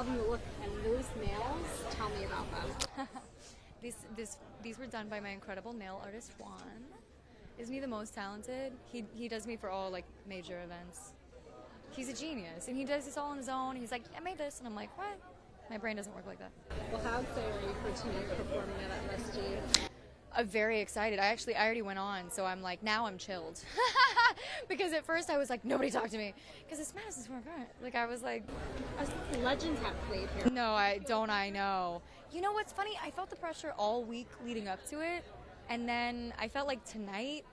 loving the look. And those nails, tell me about them. These were done by my incredible nail artist Juan. Isn't he the most talented? He does me for all like major events. He's a genius, and he does this all on his own. He's like, I made this, and I'm like, what? My brain doesn't work like that. Well, how excited are you for tonight performing at MSG? I'm very excited. I already went on, so I'm like, now I'm chilled. Because at first I was like, nobody talk to me. Because it's Madison Square Garden. Like, I was like... Legends have played here. No, I know. You know what's funny? I felt the pressure all week leading up to it. And then I felt like tonight,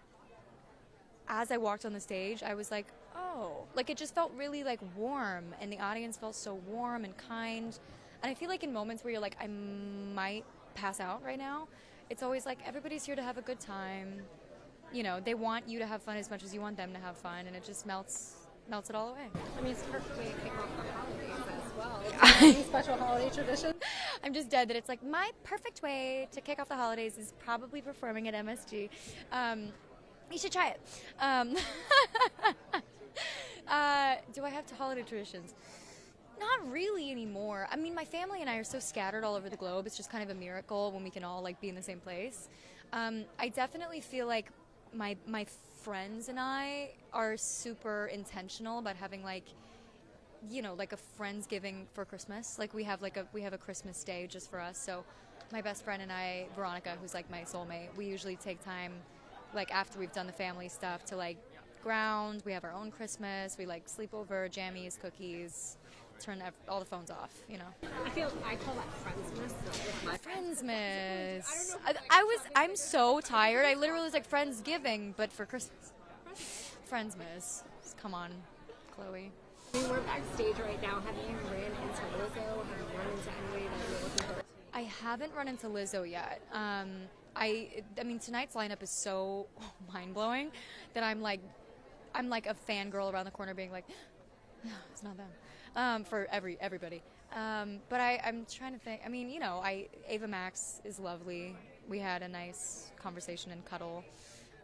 as I walked on the stage, I was like, oh. Like, it just felt really, like, warm. And the audience felt so warm and kind. And I feel like in moments where you're like, I might pass out right now, it's always like, everybody's here to have a good time. You know, they want you to have fun as much as you want them to have fun, and it just melts it all away. I mean, it's a perfect way to kick off the holidays as well. Any special holiday tradition? I'm just dead that it's like, my perfect way to kick off the holidays is probably performing at MSG. You should try it. Do I have holiday traditions? Not really anymore. I mean, my family and I are so scattered all over the globe. It's just kind of a miracle when we can all like be in the same place. I definitely feel like my friends and I are super intentional about having like, you know, like a Friendsgiving for Christmas. Like we have a Christmas day just for us. So my best friend and I, Veronica, who's like my soulmate, we usually take time like after we've done the family stuff to like ground. We have our own Christmas. We like sleep over, jammies, cookies. Turn all the phones off, you know. I call that Friendsmas. Friendsmas. I'm so tired. I literally was like Friendsgiving, but for Christmas. Friendsmas. Come on, Chloe. I mean, we're backstage right now. Have you ran into Lizzo? Have you run into anybody that you're looking forward to? I haven't run into Lizzo yet. I mean, tonight's lineup is so mind-blowing that I'm like a fangirl around the corner being like, no, it's not them. For everybody. But I'm trying to think. I mean, you know, Ava Max is lovely. We had a nice conversation and cuddle.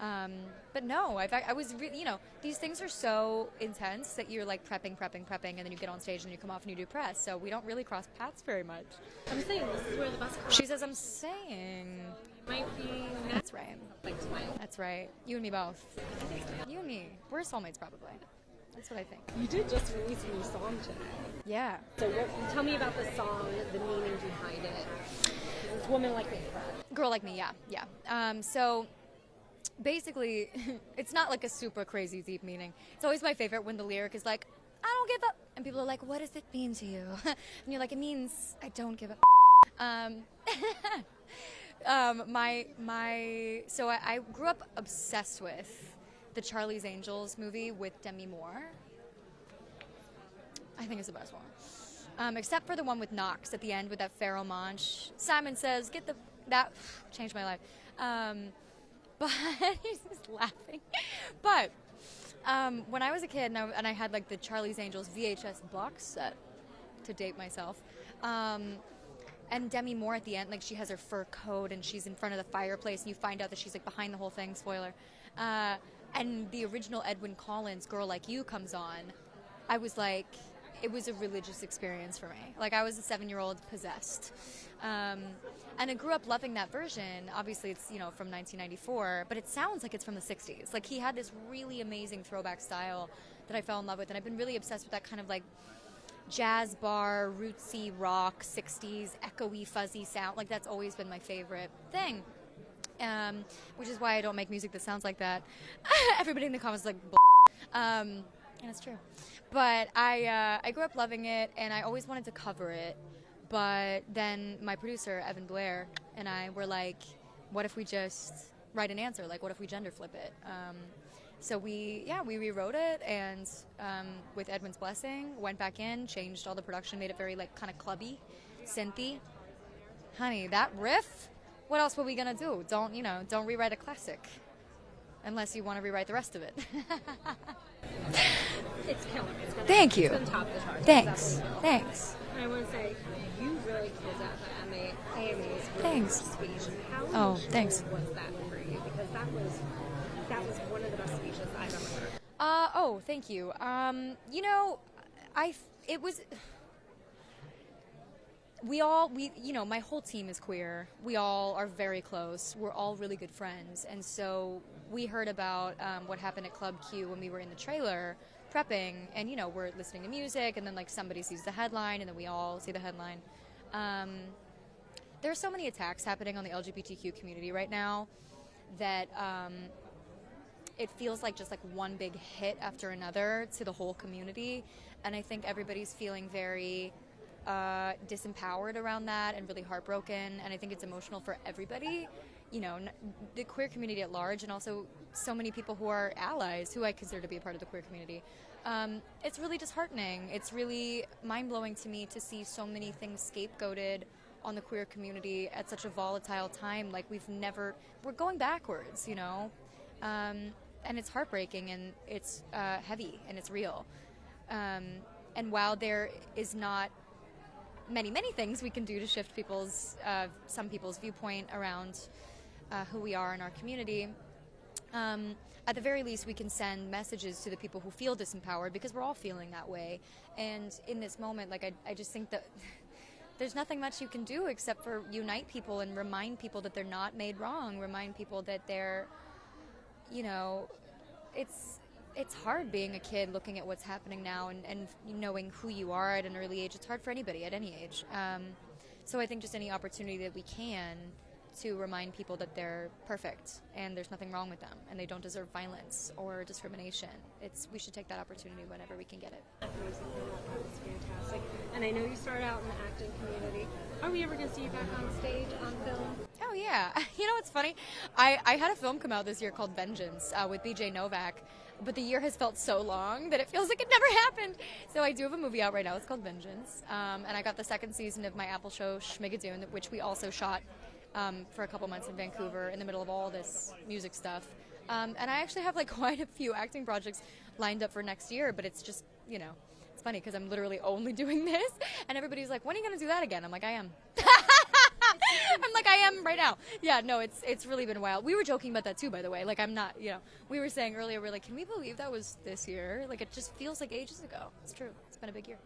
But no, I was really, you know, these things are so intense that you're like prepping, and then you get on stage and you come off and you do press. So we don't really cross paths very much. I'm saying this is where the bus. She says I'm saying. Might be. That's right. Like tonight. That's right. You and me both. You and me. We're soulmates probably. That's what I think. You did just release a new song today. Yeah. So tell me about the song, the meaning behind it. It's Woman Like Me. Girl Like Me, yeah. So basically, it's not like a super crazy deep meaning. It's always my favorite when the lyric is like, I don't give up. And people are like, what does it mean to you? And you're like, it means I don't give up. So I grew up obsessed with the Charlie's Angels movie with Demi Moore. I think it's the best one. Except for the one with Knox at the end with that Pharaoh Monch. Simon says, that changed my life. But he's just laughing. But when I was a kid and I had like the Charlie's Angels VHS box set, to date myself, and Demi Moore at the end, like she has her fur coat and she's in front of the fireplace and you find out that she's like behind the whole thing, spoiler. And the original Edwyn Collins, Girl Like You, comes on. I was like, it was a religious experience for me. Like I was a 7-year-old possessed. And I grew up loving that version. Obviously it's, you know, from 1994, but it sounds like it's from the 60s. Like he had this really amazing throwback style that I fell in love with. And I've been really obsessed with that kind of like jazz bar, rootsy rock, 60s, echoey, fuzzy sound. Like that's always been my favorite thing. Which is why I don't make music that sounds like that. Everybody in the comments is like, and it's true. But I grew up loving it, and I always wanted to cover it. But then my producer, Evan Blair, and I were like, what if we just write an answer? Like, what if we gender flip it? So we rewrote it, and with Edwin's blessing, went back in, changed all the production, made it very like kind of clubby, synthy. Honey, that riff. What else were we gonna do? Don't rewrite a classic, unless you want to rewrite the rest of it. It's killer. Thank you. It's been top of the charts. Thanks. And I want to say, you really killed out the AMAs. Thanks. Speech. How thanks. Was that for you? Because that was one of the best speeches I've ever heard. Thank you. You know, it was. my whole team is queer. We all are very close. We're all really good friends. And so we heard about what happened at Club Q when we were in the trailer prepping, and, we're listening to music, and then, like, somebody sees the headline, and then we all see the headline. There are so many attacks happening on the LGBTQ community right now that it feels like just, like, one big hit after another to the whole community. And I think everybody's feeling very disempowered around that and really heartbroken, and I think it's emotional for everybody, the queer community at large, and also so many people who are allies, who I consider to be a part of the queer community. It's really disheartening. It's really mind-blowing to me to see so many things scapegoated on the queer community at such a volatile time. Like, we're going backwards, and it's heartbreaking, and it's heavy, and it's real. And while there is not many things we can do to shift some people's viewpoint around who we are in our community, at the very least we can send messages to the people who feel disempowered, because we're all feeling that way. And in this moment, like, I just think that there's nothing much you can do except for unite people and remind people that they're not made wrong, remind people that they're, it's hard being a kid looking at what's happening now and knowing who you are at an early age. It's hard for anybody at any age. So I think just any opportunity that we can to remind people that they're perfect and there's nothing wrong with them and they don't deserve violence or discrimination. We should take that opportunity whenever we can get it. That was fantastic. And I know you started out in the acting community. Are we ever going to see you back on stage, on film? Oh, yeah. You know what's funny? I had a film come out this year called Vengeance with BJ Novak. But the year has felt so long that it feels like it never happened. So I do have a movie out right now. It's called Vengeance. And I got the second season of my Apple show, Schmigadoon, which we also shot for a couple months in Vancouver in the middle of all this music stuff. And I actually have, like, quite a few acting projects lined up for next year. But it's just, it's funny because I'm literally only doing this. And everybody's like, when are you going to do that again? I'm like, I am. I'm like, I am right now. Yeah, no, it's really been wild. We were joking about that too, by the way. Like, I'm not, we were saying earlier, we're like, can we believe that was this year? Like, it just feels like ages ago. It's true. It's been a big year.